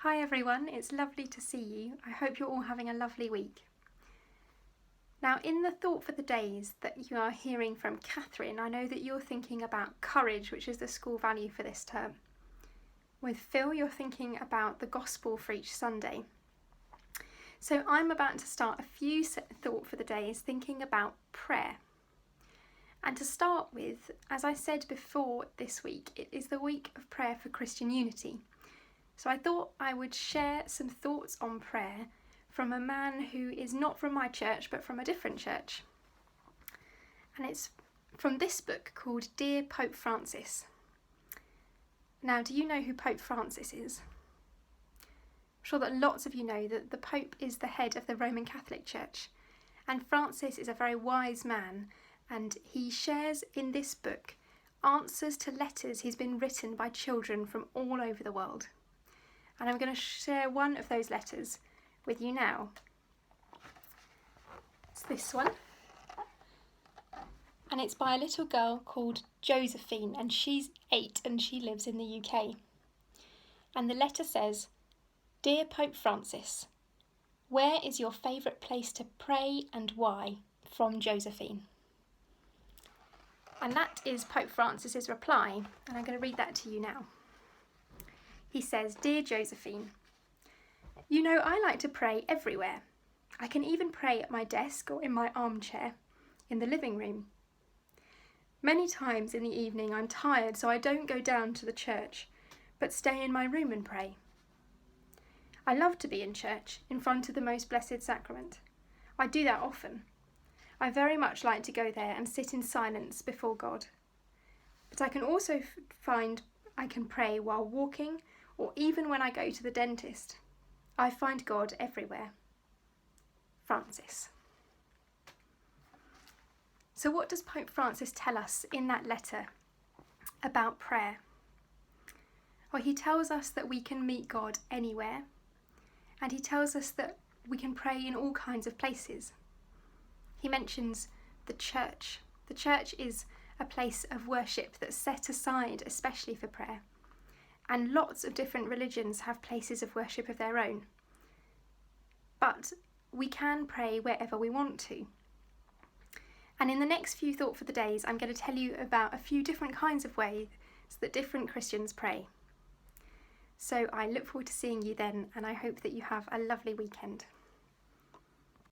Hi everyone, it's lovely to see you. I hope you're all having a lovely week. Now, in the thought for the days that you are hearing from Catherine, I know that you're thinking about courage, which is the school value for this term. With Phil, you're thinking about the gospel for each Sunday. So I'm about to start a few thought for the days thinking about prayer. And to start with, as I said before this week, it is the week of prayer for Christian unity. So I thought I would share some thoughts on prayer from a man who is not from my church but from a different church. And it's from this book called Dear Pope Francis. Now, do you know who Pope Francis is? I'm sure that lots of you know that the Pope is the head of the Roman Catholic Church, and Francis is a very wise man, and he shares in this book answers to letters he's been written by children from all over the world. And I'm going to share one of those letters with you now. It's this one. And it's by a little girl called Josephine, and she's 8 and she lives in the UK. And the letter says, "Dear Pope Francis, where is your favourite place to pray and why? From Josephine." And that is Pope Francis's reply, and I'm going to read that to you now. He says, "Dear Josephine, you know I like to pray everywhere. I can even pray at my desk or in my armchair in the living room. Many times in the evening I'm tired, so I don't go down to the church, but stay in my room and pray. I love to be in church, in front of the Most Blessed Sacrament. I do that often. I very much like to go there and sit in silence before God. But I can also find I can pray while walking, or even when I go to the dentist. I find God everywhere. Francis." So what does Pope Francis tell us in that letter about prayer? Well, he tells us that we can meet God anywhere, and he tells us that we can pray in all kinds of places. He mentions the church. The church is a place of worship that's set aside especially for prayer. And lots of different religions have places of worship of their own. But we can pray wherever we want to. And in the next few Thought for the Days, I'm going to tell you about a few different kinds of ways that different Christians pray. So I look forward to seeing you then, and I hope that you have a lovely weekend.